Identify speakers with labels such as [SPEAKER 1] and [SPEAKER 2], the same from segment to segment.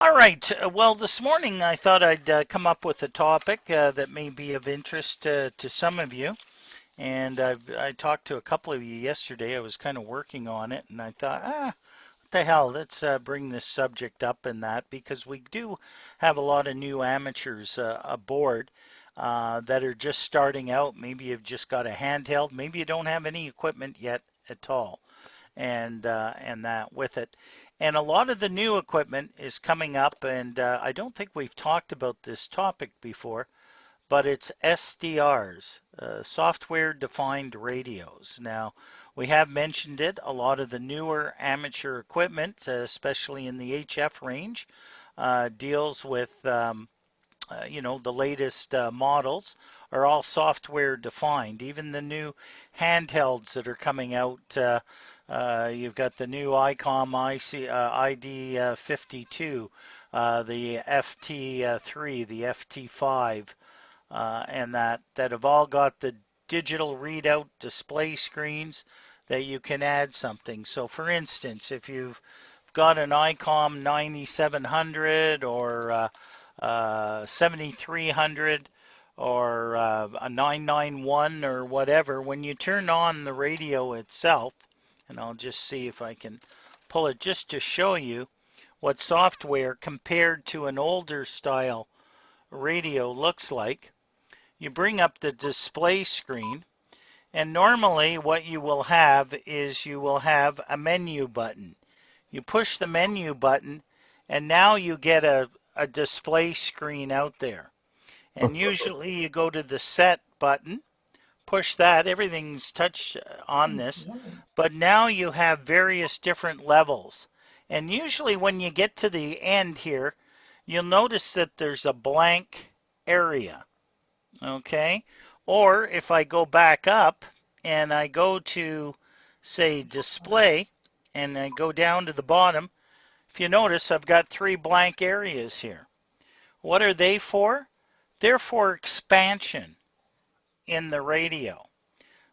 [SPEAKER 1] All right. Well, this morning I thought I'd come up with a topic that may be of interest to some of you. And I talked to a couple of you yesterday. I was kind of working on it, and I thought, what the hell? Let's bring this subject up in that because we do have a lot of new amateurs aboard that are just starting out. Maybe you've just got a handheld. Maybe you don't have any equipment yet at all and that with it. And a lot of the new equipment is coming up, and I don't think we've talked about this topic before, but it's SDRs, software-defined radios. Now, we have mentioned it. A lot of the newer amateur equipment, especially in the HF range, deals with the latest models are all software defined. Even the new handhelds that are coming out, you've got the new ICOM ID 52, the FT3, the FT5, and that have all got the digital readout display screens that you can add something. So for instance, if you've got an ICOM 9700 or 7300 or a 991 or whatever, when you turn on the radio itself, and I'll just see if I can pull it just to show you what software compared to an older style radio looks like. You bring up the display screen, and normally what you will have is you will have a menu button. You push the menu button, and now you get a display screen out there. And usually you go to the set button, push that, everything's touch on this, but now you have various different levels. And usually when you get to the end here, you'll notice that there's a blank area, okay? Or if I go back up and I go to, say, display, and I go down to the bottom, if you notice, I've got 3 blank areas here. What are they for? They're for expansion in the radio.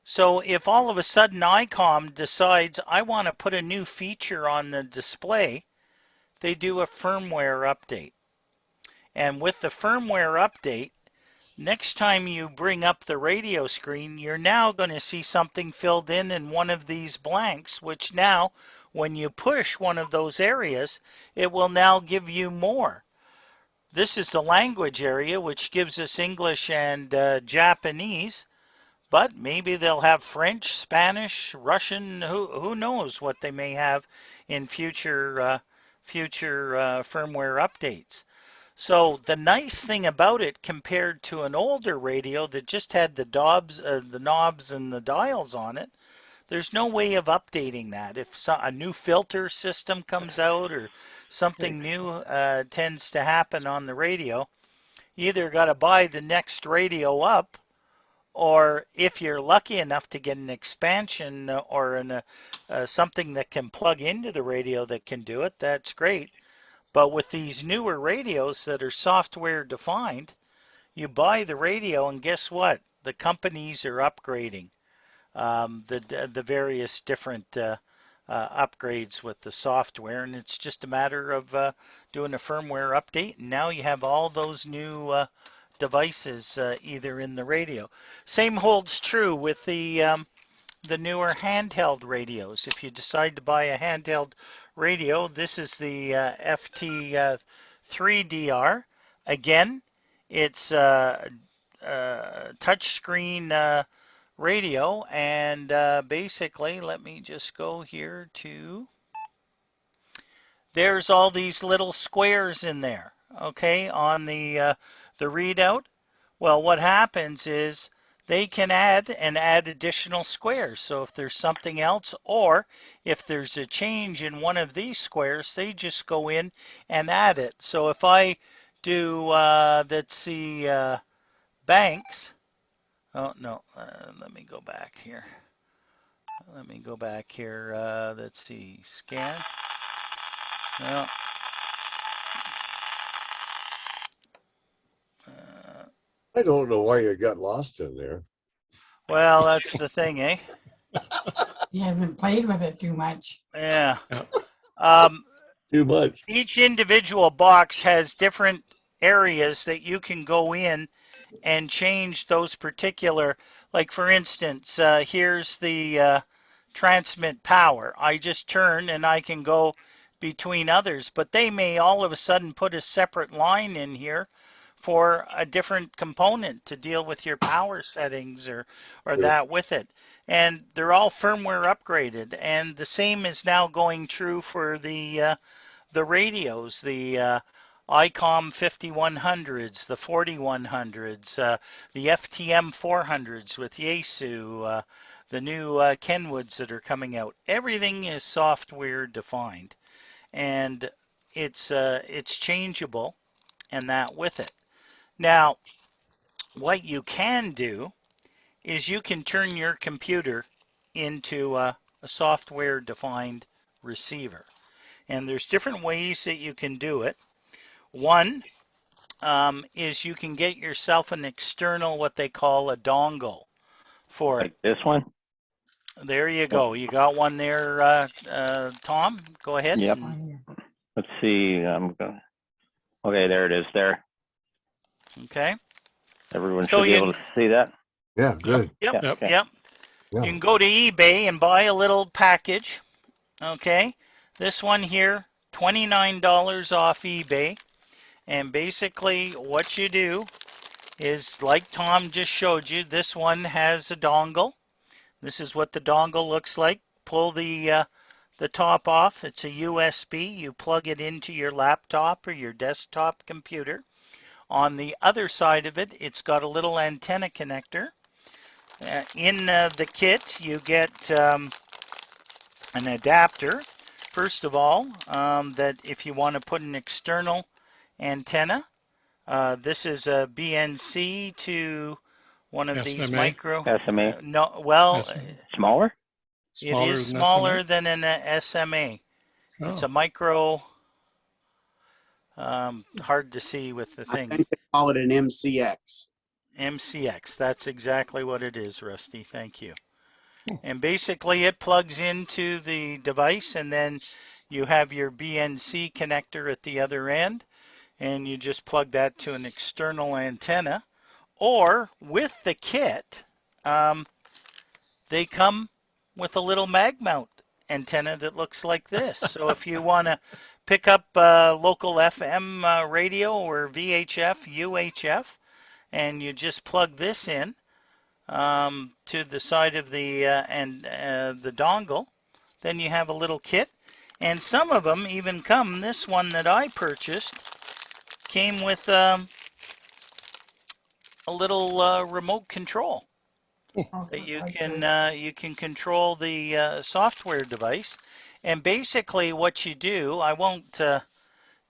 [SPEAKER 1] So if all of a sudden ICOM decides I want to put a new feature on the display, they do a firmware update. And with the firmware update, next time you bring up the radio screen, you're now going to see something filled in one of these blanks, which now, when you push one of those areas, it will now give you more. This is the language area, which gives us English and Japanese, but maybe they'll have French, Spanish, Russian, who knows what they may have in future firmware updates. So the nice thing about it compared to an older radio that just had the knobs and the dials on it, there's no way of updating that. If a new filter system comes out or something new tends to happen on the radio, you either got to buy the next radio up, or if you're lucky enough to get an expansion or something that can plug into the radio that can do it, that's great. But with these newer radios that are software defined, you buy the radio and guess what? The companies are upgrading the various different upgrades with the software, and it's just a matter of doing a firmware update, and now you have all those new devices either in the radio. Same holds true with the newer handheld radios. If you decide to buy a handheld radio, this is the FT3DR. Again, it's touchscreen radio, and basically, let me just go here to, there's all these little squares in there, okay, on the readout. Well, what happens is they can add additional squares. So if there's something else, or if there's a change in one of these squares, they just go in and add it. So if I do, let's see, banks. Oh, no, let me go back here. Let's see, scan. No.
[SPEAKER 2] I don't know why you got lost in there.
[SPEAKER 1] Well, that's the thing, eh?
[SPEAKER 3] He hasn't played with it too much.
[SPEAKER 1] Yeah.
[SPEAKER 2] Did too much.
[SPEAKER 1] Each individual box has different areas that you can go in and change those particular, like for instance, here's the transmit power. I just turn and I can go between others, but they may all of a sudden put a separate line in here for a different component to deal with your power settings or
[SPEAKER 2] Sure.
[SPEAKER 1] that with it. And they're all firmware upgraded. And the same is now going true for the radios, the ICOM 5100s, the 4100s, the FTM 400s with Yaesu, the new Kenwoods that are coming out. Everything is software defined, and it's changeable, and that with it. Now, what you can do is you can turn your computer into a software defined receiver. And there's different ways that you can do it. One is you can get yourself an external, what they call a dongle for it.
[SPEAKER 3] Like this one?
[SPEAKER 1] There you
[SPEAKER 3] Well,
[SPEAKER 1] go. You got one there, Tom? Go ahead.
[SPEAKER 3] yep. Let's see. Okay, there it is there.
[SPEAKER 1] Okay.
[SPEAKER 3] Everyone
[SPEAKER 1] So
[SPEAKER 3] should be able to see that.
[SPEAKER 2] Yeah, good.
[SPEAKER 1] Yep,
[SPEAKER 3] Yeah, okay.
[SPEAKER 1] yep.
[SPEAKER 2] Yeah.
[SPEAKER 1] You can go to eBay and buy a little package. Okay. This one here, $29 off eBay. And basically what you do is, like Tom just showed you, this one has a dongle. This is what the dongle looks like. Pull the top off. It's a USB. You plug it into your laptop or your desktop computer. On the other side of it, it's got a little antenna connector. In the kit, you get an adapter. First of all, that if you want to put an external antenna, this is a BNC to one of these
[SPEAKER 4] SMA?
[SPEAKER 1] micro.
[SPEAKER 3] SMA.
[SPEAKER 1] No, well,
[SPEAKER 4] SMA.
[SPEAKER 3] Smaller?
[SPEAKER 1] it is
[SPEAKER 4] Than
[SPEAKER 1] smaller
[SPEAKER 4] SMA?
[SPEAKER 1] than an SMA. It's
[SPEAKER 4] Oh,
[SPEAKER 1] a micro. Hard to see with the
[SPEAKER 5] I
[SPEAKER 1] thing.
[SPEAKER 5] think they call it an MCX.
[SPEAKER 1] MCX. That's exactly what it is, Rusty. Thank you.
[SPEAKER 4] Hmm.
[SPEAKER 1] And basically, it plugs into the device, and then you have your BNC connector at the other end, and you just plug that to an external antenna. Or with the kit, they come with a little mag mount antenna that looks like this. So if you want to pick up local FM radio or VHF, UHF, and you just plug this in to the side of the the dongle, then you have a little kit. And some of them even come. This one that I purchased came with a little remote control that you can control the software device. And basically, what you do, I won't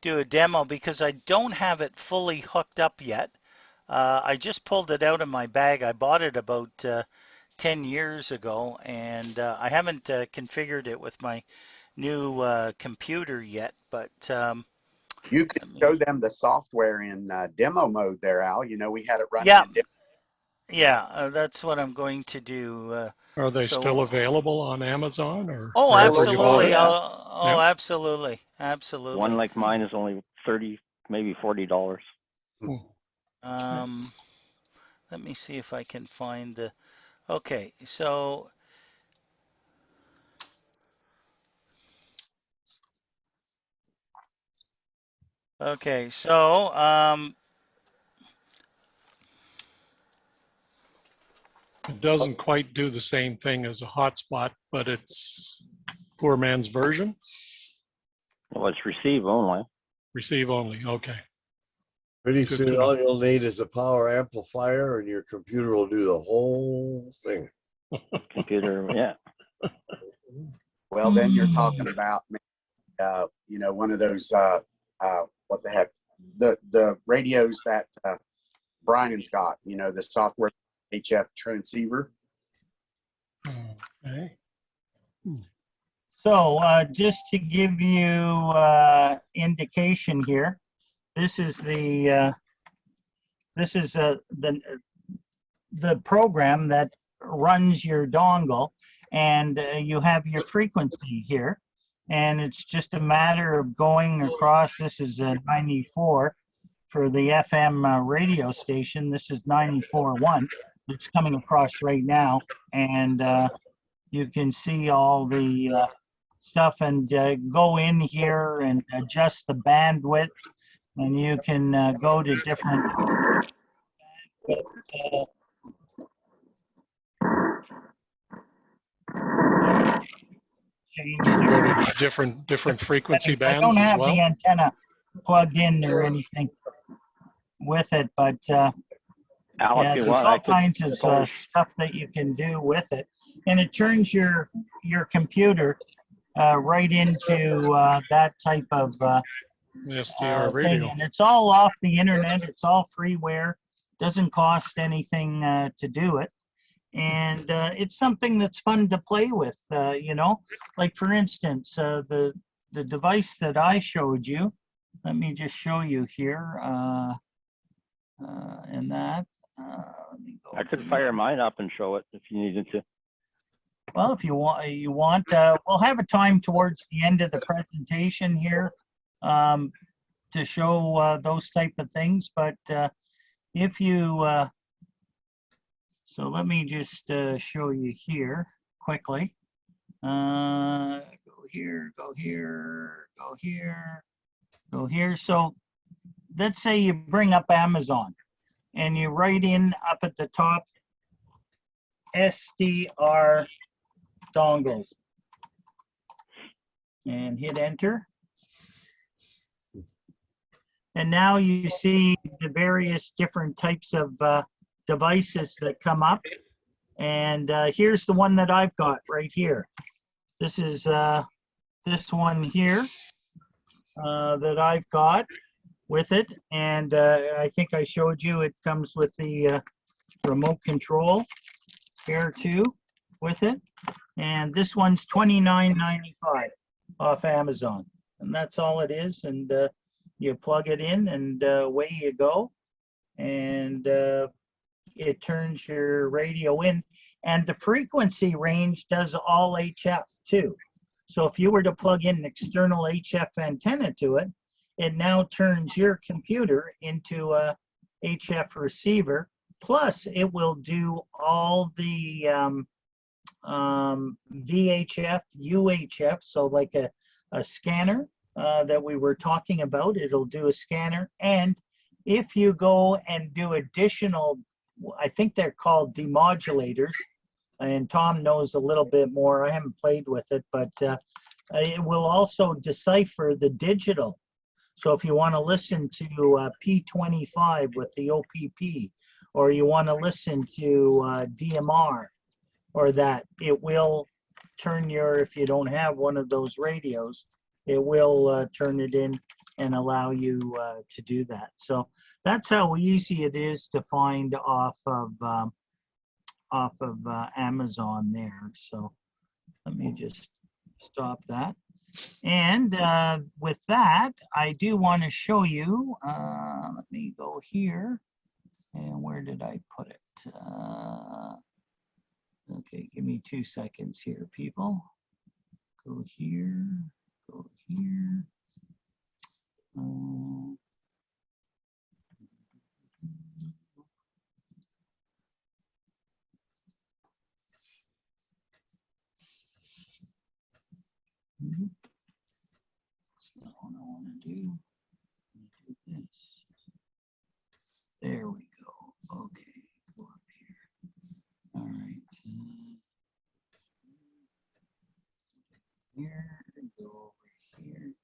[SPEAKER 1] do a demo because I don't have it fully hooked up yet. I just pulled it out of my bag. I bought it about 10 years ago, and I haven't configured it with my new computer yet. But
[SPEAKER 5] You could show them the software in demo mode there, Al. You know, we had it running
[SPEAKER 1] yeah,
[SPEAKER 5] in demo.
[SPEAKER 1] yeah, that's what I'm going to do.
[SPEAKER 4] are they
[SPEAKER 1] So,
[SPEAKER 4] still available on Amazon or
[SPEAKER 1] oh,
[SPEAKER 4] wherever you bought
[SPEAKER 1] absolutely.
[SPEAKER 4] it?
[SPEAKER 3] Yeah.
[SPEAKER 1] Oh,
[SPEAKER 4] Yeah.
[SPEAKER 1] absolutely,
[SPEAKER 3] One
[SPEAKER 1] absolutely.
[SPEAKER 3] like mine is only 30, maybe $40.
[SPEAKER 4] Hmm.
[SPEAKER 1] Um, let me see if I can find the. Okay, so okay, so
[SPEAKER 4] It doesn't quite do the same thing as a hotspot, but it's poor man's version.
[SPEAKER 3] Well, it's receive only.
[SPEAKER 4] Receive only. Okay.
[SPEAKER 2] Pretty
[SPEAKER 4] Good
[SPEAKER 2] soon,
[SPEAKER 4] to know.
[SPEAKER 2] all you'll need is a power amplifier, and your computer will do the whole thing.
[SPEAKER 3] Computer, yeah.
[SPEAKER 5] Well, then you're talking about, you know, one of those, what the heck, the radios that Brian's got, you know, the software HF transceiver.
[SPEAKER 4] Okay.
[SPEAKER 1] so just to give you indication here, this is the the program that runs your dongle, and you have your frequency here. and it's just a matter of going across. This is a 94 for the FM radio station. This is 94.1 that's coming across right now, and you can see all the stuff, and go in here and adjust the bandwidth, and you can go to different change
[SPEAKER 4] Go
[SPEAKER 1] to
[SPEAKER 4] to different frequency
[SPEAKER 1] settings. I don't
[SPEAKER 4] bands as
[SPEAKER 1] have
[SPEAKER 4] well.
[SPEAKER 1] the antenna plugged in or anything with it, but
[SPEAKER 3] Al,
[SPEAKER 1] yeah,
[SPEAKER 3] if you
[SPEAKER 1] there's
[SPEAKER 3] want,
[SPEAKER 1] all
[SPEAKER 3] I could
[SPEAKER 1] kinds of
[SPEAKER 3] post.
[SPEAKER 1] stuff that you can do with it, and it turns your computer right into that type of
[SPEAKER 4] SDR
[SPEAKER 1] thing,
[SPEAKER 4] radio.
[SPEAKER 1] and it's all off the internet. It's all freeware. Doesn't cost anything to do it, and it's something that's fun to play with. You know, like for instance, the device that I showed you. Let me just show you here, and that. Let me go
[SPEAKER 3] I could
[SPEAKER 1] to
[SPEAKER 3] fire mine up and show it if you needed to.
[SPEAKER 1] Well, if you want, we'll have a time towards the end of the presentation here to show those type of things. But if you, so let me just show you here quickly. Go here, go here, go here, go here. So let's say you bring up Amazon and you write in up at the top SDR dongles and hit enter. And now you see the various different types of devices that come up. And here's the one that I've got right here. This is this one here that I've got with it. And I think I showed you it comes with the remote control here too with it. And this one's $29.95 off Amazon. And that's all it is. And you plug it in and away you go. And it turns your radio in. And the frequency range does all HF too. So if you were to plug in an external HF antenna to it, it now turns your computer into a HF receiver. Plus, it will do all the VHF, UHF, so like a scanner that we were talking about. It'll do a scanner. And if you go and do additional, I think they're called demodulators, and Tom knows a little bit more. I haven't played with it, but it will also decipher the digital. So if you want to listen to P25 with the OPP, or you want to listen to DMR, or that, it will turn your, if you don't have one of those radios, it will turn it in and allow you to do that. So that's how easy it is to find off of Amazon there. So let me just stop that. And with that, I do want to show you, let me go here. And where did I put it? Okay, give me 2 seconds here, people. Go here, go here. That's not what I want to do. Do this. There we go. Okay, go up here. All right. Here, go over here.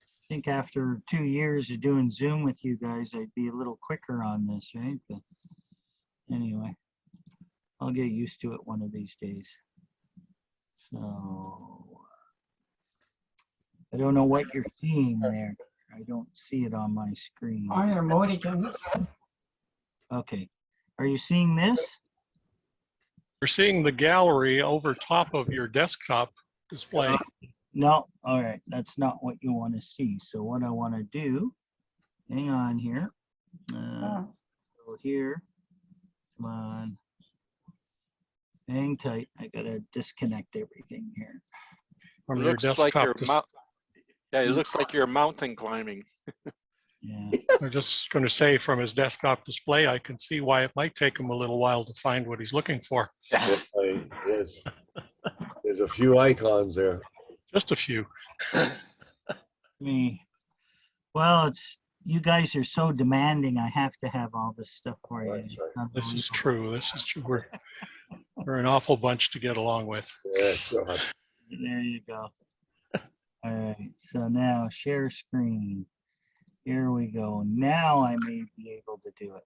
[SPEAKER 1] I think after 2 years of doing Zoom with you guys, I'd be a little quicker on this, right? But anyway, I'll get used to it one of these days. So I don't know what you're seeing there. I don't see it on my screen.
[SPEAKER 6] On your emoticons.
[SPEAKER 1] Okay. Are you seeing this?
[SPEAKER 4] You're seeing the gallery over top of your desktop display.
[SPEAKER 1] No. All right. That's not what you want to see. So what I want to do, hang on here. Go here. Come on. Hang tight. I got to disconnect everything here.
[SPEAKER 4] from
[SPEAKER 6] It
[SPEAKER 4] your
[SPEAKER 6] looks like
[SPEAKER 4] desktop.
[SPEAKER 6] yeah, it looks like you're mountain climbing.
[SPEAKER 1] Yeah.
[SPEAKER 4] I'm just going to say from his desktop display, I can see why it might take him a little while to find what he's looking for.
[SPEAKER 2] Yes. There's a few icons there.
[SPEAKER 4] Just a few.
[SPEAKER 1] Me. Well, it's you guys are so demanding. I have to have all this stuff for you.
[SPEAKER 2] That's right.
[SPEAKER 4] This is
[SPEAKER 1] Unbelievable.
[SPEAKER 4] true. This is true. We're an awful bunch to get along with.
[SPEAKER 2] Yeah, God.
[SPEAKER 1] There you go. All right. So now share screen. Here we go. Now I may be able to do it.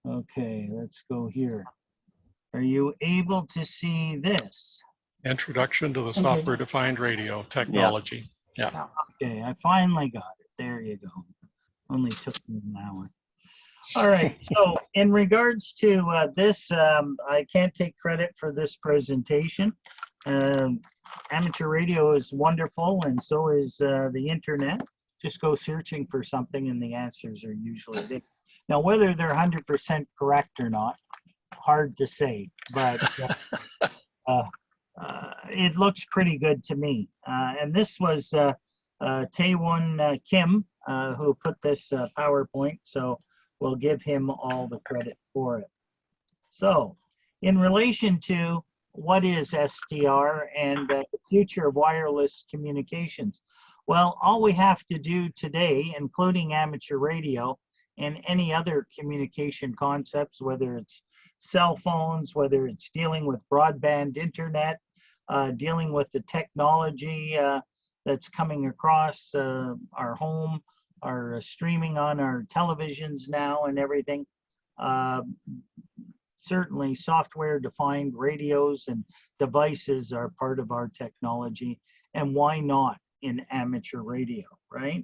[SPEAKER 1] Okay, let's go here. Are you able to see this?
[SPEAKER 4] Introduction to the software-defined radio technology. Yeah.
[SPEAKER 1] Okay, I finally got it. There you go. Only took me an hour. All right, so in regards to this, I can't take credit for this presentation. Amateur radio is wonderful, and so is the internet. Just go searching for something, and the answers are usually there. Now, whether they're 100% correct or not, hard to say, but it looks pretty good to me. And this was Taewon Kim who put this PowerPoint, so we'll give him all the credit for it. So, in relation to what is SDR and the future of wireless communications, well, all we have to do today, including amateur radio and any other communication concepts, whether it's cell phones, whether it's dealing with broadband internet, dealing with the technology that's coming across our home, our streaming on our televisions now and everything. Certainly software-defined radios and devices are part of our technology, and why not in amateur radio, right?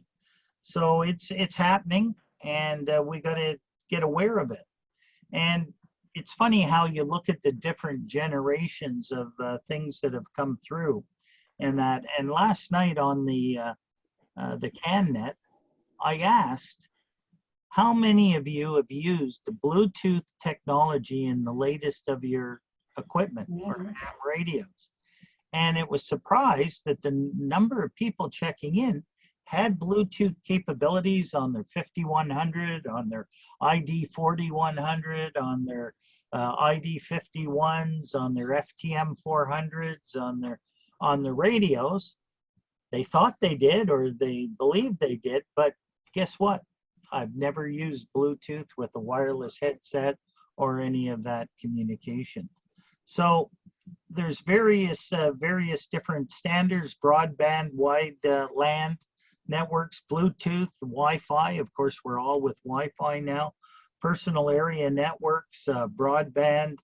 [SPEAKER 1] So it's happening, and we got to get aware of it. And it's funny how you look at the different generations of things that have come through, and that. And last night on the CanNet, I asked, how many of you have used the Bluetooth technology in the latest of your equipment or ham radios? And it was surprised that the number of people checking in had Bluetooth capabilities on their 5100, on their ID 4100, on their ID 51s, on their FTM 400s, on the radios. They thought they did, or they believed they did, but guess what? I've never used Bluetooth with a wireless headset or any of that communication. So there's various different standards, broadband, wide LAN networks, Bluetooth, Wi-Fi. Of course, we're all with Wi-Fi now. Personal area networks, broadband.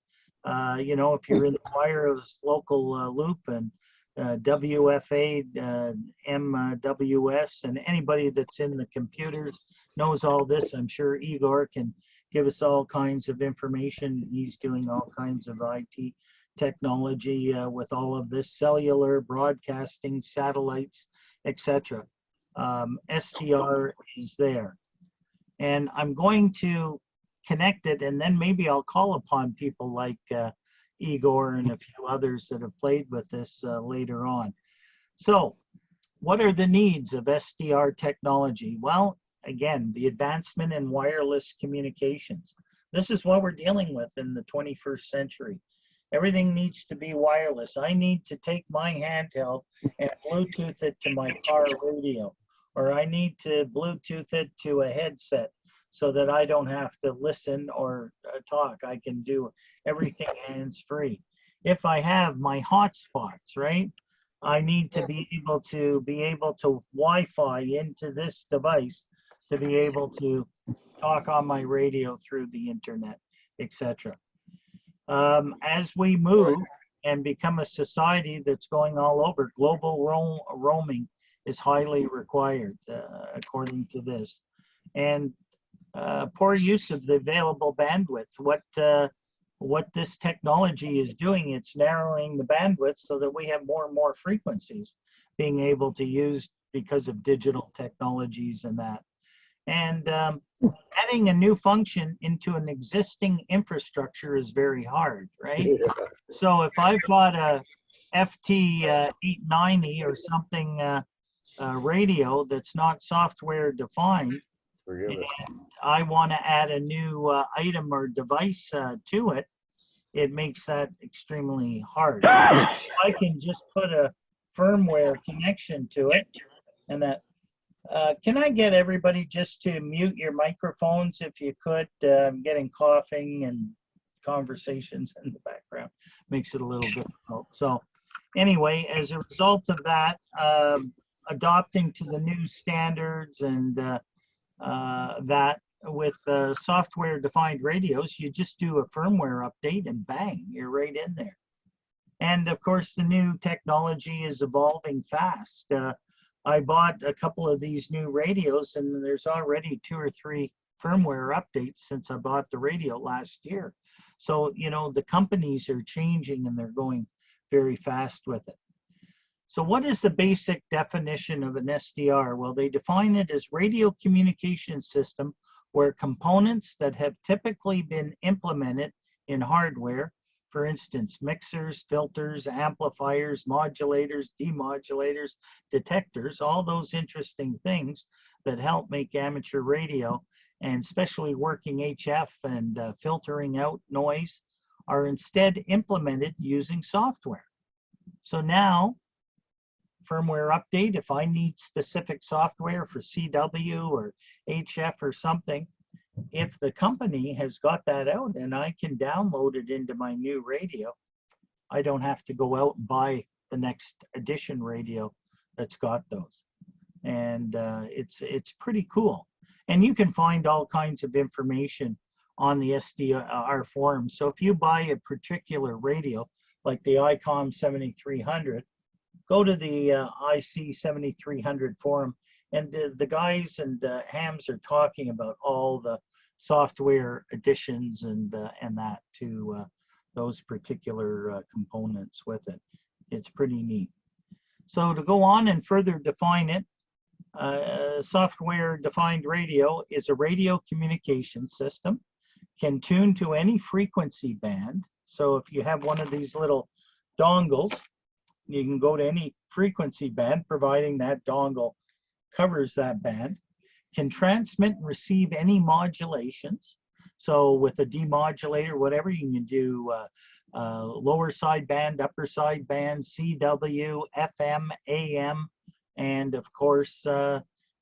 [SPEAKER 1] You know, if you're in the wireless local loop, and WFA, MWS, and anybody that's in the computers knows all this. I'm sure Igor can give us all kinds of information. He's doing all kinds of IT technology with all of this, cellular, broadcasting, satellites, etc. SDR is there. And I'm going to connect it, and then maybe I'll call upon people like Igor and a few others that have played with this later on. So what are the needs of SDR technology? Well, again, the advancement in wireless communications. This is what we're dealing with in the 21st century. Everything needs to be wireless. I need to take my handheld and Bluetooth it to my car radio, or I need to Bluetooth it to a headset so that I don't have to listen or talk. I can do everything hands-free. If I have my hotspots, right, I need to be able to Wi-Fi into this device to be able to talk on my radio through the internet, etc. As we move and become a society that's going all over, global roaming is highly required, according to this. And poor use of the available bandwidth. What this technology is doing, it's narrowing the bandwidth so that we have more and more frequencies being able to use because of digital technologies and that. And adding a new function into an existing infrastructure is very hard, right?
[SPEAKER 2] Yeah.
[SPEAKER 1] So if I've got a FT 890 or something radio that's not software defined,
[SPEAKER 2] Forgive it.
[SPEAKER 1] and I want to add a new item or device to it, it makes that extremely hard. I can just put a firmware connection to it, and that. Can I get everybody just to mute your microphones if you could? I'm getting coughing and conversations in the background. Makes it a little difficult. So anyway, as a result of that, adopting to the new standards and that with software-defined radios, you just do a firmware update and bang, you're right in there. And of course, the new technology is evolving fast. I bought a couple of these new radios, and there's already 2 or 3 firmware updates since I bought the radio last year. So, you know, the companies are changing and they're going very fast with it. So what is the basic definition of an SDR? Well, they define it as radio communication system where components that have typically been implemented in hardware, for instance, mixers, filters, amplifiers, modulators, demodulators, detectors, all those interesting things that help make amateur radio, and especially working HF and filtering out noise, are instead implemented using software. So now, firmware update, if I need specific software for CW or HF or something, if the company has got that out and I can download it into my new radio, I don't have to go out and buy the next edition radio that's got those. And it's pretty cool. And you can find all kinds of information on the SDR forum. So if you buy a particular radio, like the ICOM 7300, go to the IC 7300 forum, and the guys and hams are talking about all the software additions and that to those particular components with it. It's pretty neat. So to go on and further define it, software-defined radio is a radio communication system, can tune to any frequency band. So if you have one of these little dongles, you can go to any frequency band, providing that dongle covers that band, can transmit and receive any modulations. So with a demodulator, whatever, you can do lower side band, upper side band, CW, FM, AM, and of course,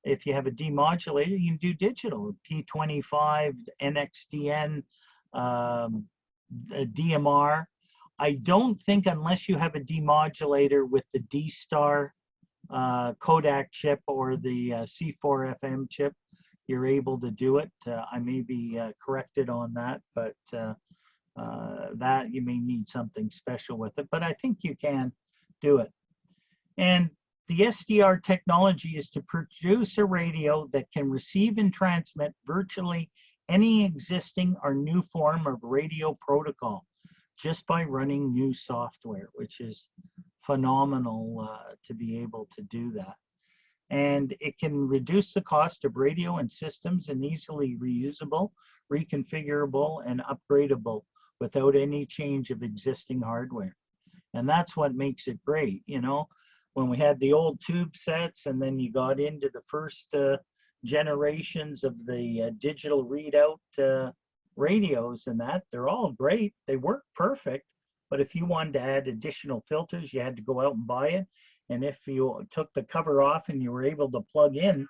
[SPEAKER 1] if you have a demodulator, you can do digital, P25, NXDN, DMR. I don't think unless you have a demodulator with the D-Star Kodak chip or the C4 FM chip, you're able to do it. I may be corrected on that, but that you may need something special with it, but I think you can do it. And the SDR technology is to produce a radio that can receive and transmit virtually any existing or new form of radio protocol just by running new software, which is phenomenal to be able to do that. And it can reduce the cost of radio and systems and easily reusable, reconfigurable, and upgradable without any change of existing hardware. And that's what makes it great. You know, when we had the old tube sets and then you got into the first generations of the digital readout radios and that, they're all great. They work perfect. But if you wanted to add additional filters, you had to go out and buy it. And if you took the cover off and you were able to plug in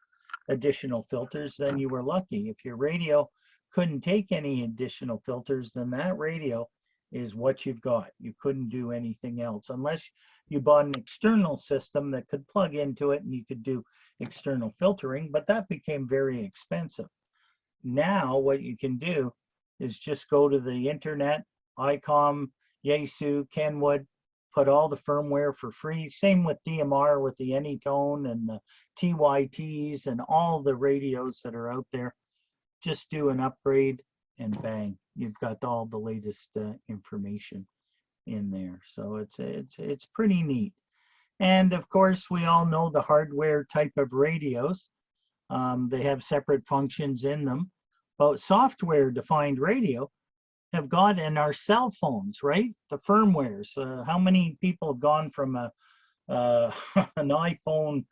[SPEAKER 1] additional filters, then you were lucky. If your radio couldn't take any additional filters, then that radio is what you've got. You couldn't do anything else unless you bought an external system that could plug into it and you could do external filtering, but that became very expensive. Now what you can do is just go to the internet, ICOM, Yaesu, Kenwood, put all the firmware for free. Same with DMR with the Anytone and the TYTs and all the radios that are out there. Just do an upgrade and bang, you've got all the latest information in there. So it's pretty neat. And of course, we all know the hardware type of radios. They have separate functions in them. But software-defined radio have got, and our cell phones, right? The firmwares. How many people have gone from an iPhone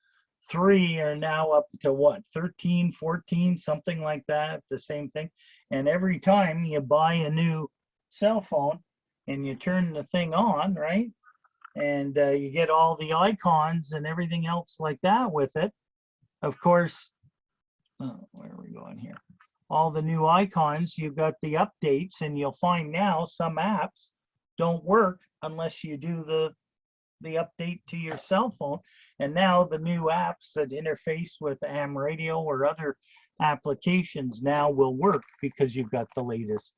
[SPEAKER 1] 3 are now up to what, 13, 14, something like that, the same thing. And every time you buy a new cell phone and you turn the thing on, right? And you get all the icons and everything else like that with it. Of course, where are we going here? All the new icons, you've got the updates, and you'll find now some apps don't work unless you do the update to your cell phone. And now the new apps that interface with AM radio or other applications now will work because you've got the latest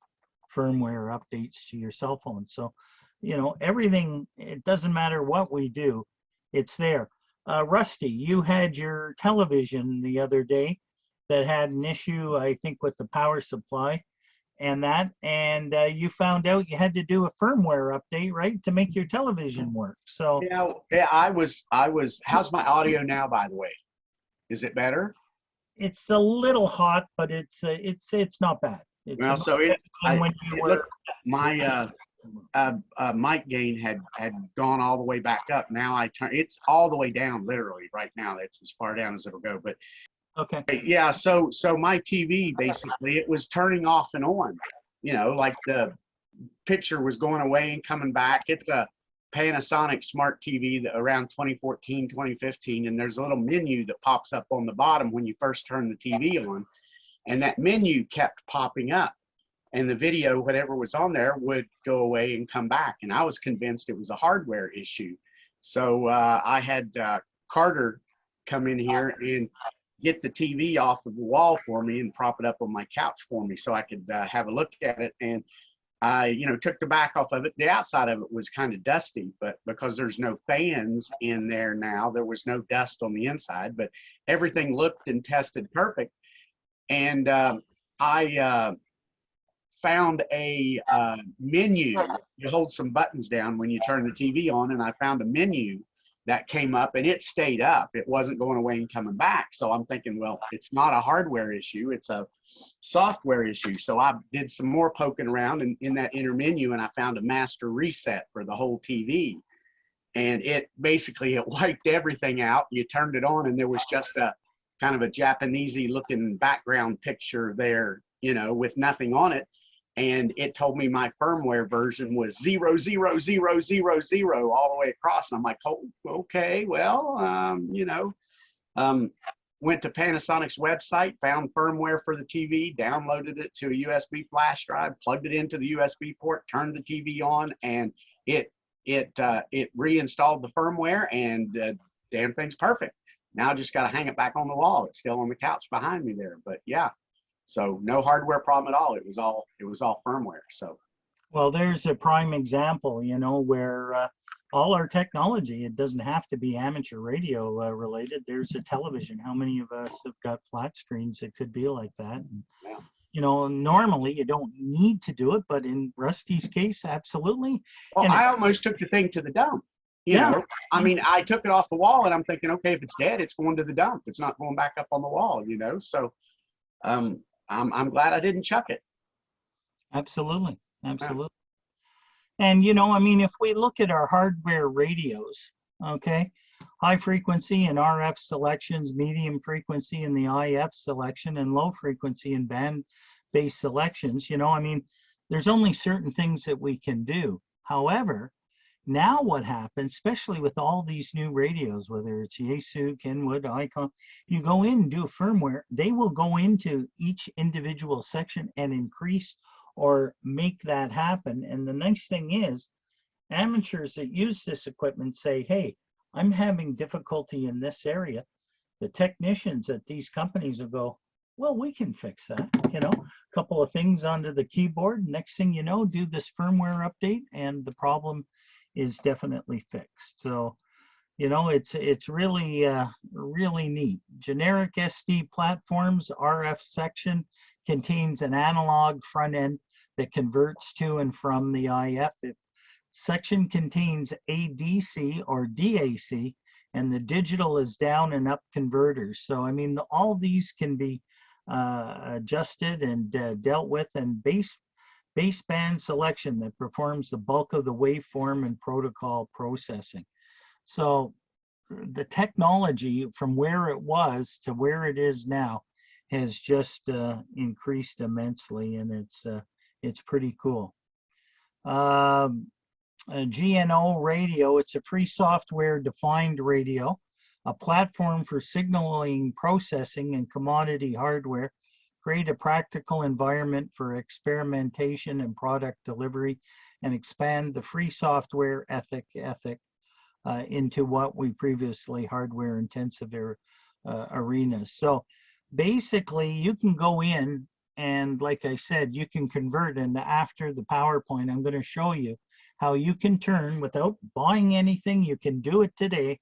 [SPEAKER 1] firmware updates to your cell phone. So, you know, everything, it doesn't matter what we do, it's there. Rusty, you had your television the other day that had an issue, I think, with the power supply and that, and you found out you had to do a firmware update, right, to make your television work. So
[SPEAKER 5] Yeah, I was. How's my audio now, by the way? Is it better?
[SPEAKER 1] it's a little hot, but it's not bad. It's
[SPEAKER 5] Well, so it,
[SPEAKER 1] when you
[SPEAKER 5] it
[SPEAKER 1] were
[SPEAKER 5] looked, my mic gain had gone all the way back up. Now it's all the way down, literally right now. It's as far down as it'll go. But
[SPEAKER 1] okay.
[SPEAKER 5] yeah, so my TV basically, it was turning off and on. You know, like the picture was going away and coming back. It's a Panasonic smart TV that around 2014, 2015, and there's a little menu that pops up on the bottom when you first turn the TV on, and that menu kept popping up, and the video, whatever was on there, would go away and come back, and I was convinced it was a hardware issue. So I had Carter come in here and get the TV off of the wall for me and prop it up on my couch for me so I could have a look at it. And I, you know, took the back off of it. The outside of it was kind of dusty, but because there's no fans in there now, there was no dust on the inside, but everything looked and tested perfect. And I found a menu. You hold some buttons down when you turn the TV on, and I found a menu that came up, and it stayed up. It wasn't going away and coming back. So I'm thinking, well, it's not a hardware issue, it's a software issue. So I did some more poking around in that inner menu, and I found a master reset for the whole TV. And it basically, it wiped everything out. You turned it on, and there was just a kind of a Japanesey looking background picture there, you know, with nothing on it. And it told me my firmware version was 00000 all the way across. And I'm like, oh, okay, well, you know, went to Panasonic's website, found firmware for the TV, downloaded it to a USB flash drive, plugged it into the USB port, turned the TV on, and it reinstalled the firmware, and damn thing's perfect. Now I just got to hang it back on the wall. It's still on the couch behind me there, but yeah. So no hardware problem at all. It was all firmware. So,
[SPEAKER 1] Well, there's a prime example, you know, where all our technology, it doesn't have to be amateur radio related. There's a television. How many of us have got flat screens that could be like that? And,
[SPEAKER 5] yeah.
[SPEAKER 1] you know, normally you don't need to do it, but in Rusty's case, absolutely.
[SPEAKER 5] Well,
[SPEAKER 1] And
[SPEAKER 5] I almost took the thing to the dump. You
[SPEAKER 1] Yeah.
[SPEAKER 5] know, I mean, I took it off the wall, and I'm thinking, okay, if it's dead, it's going to the dump. It's not going back up on the wall, you know. So, I'm glad I didn't chuck it.
[SPEAKER 1] Absolutely. Absolutely. And, you know, I mean, if we look at our hardware radios, okay, high frequency and RF selections, medium frequency in the IF selection, and low frequency and band-based selections, you know, I mean, there's only certain things that we can do. However, now what happens, especially with all these new radios, whether it's Yaesu, Kenwood, Icon, you go in and do a firmware, they will go into each individual section and increase or make that happen. And the nice thing is, amateurs that use this equipment say, hey, I'm having difficulty in this area. The technicians at these companies will go, well, we can fix that. You know, a couple of things onto the keyboard. Next thing you know, do this firmware update, and the problem is definitely fixed. So, you know, it's really really neat. Generic SD platforms, RF section contains an analog front end that converts to and from the IF. If section contains ADC or DAC, and the digital is down and up converters. So I mean, all these can be adjusted and dealt with, and baseband selection that performs the bulk of the waveform and protocol processing. So the technology from where it was to where it is now has just increased immensely, and it's pretty cool. GNO radio, it's a free software defined radio, a platform for signaling processing and commodity hardware, create a practical environment for experimentation and product delivery, and expand the free software ethic into what we previously hardware intensive arenas. So basically you can go in and, like I said, you can convert, and after the PowerPoint I'm going to show you how you can turn without buying anything. You can do it today,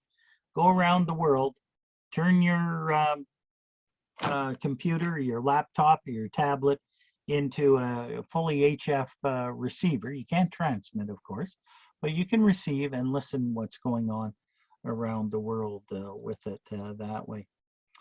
[SPEAKER 1] go around the world, turn your computer, your laptop, your tablet into a fully HF receiver. You can't transmit, of course, but you can receive and listen what's going on around the world with it that way.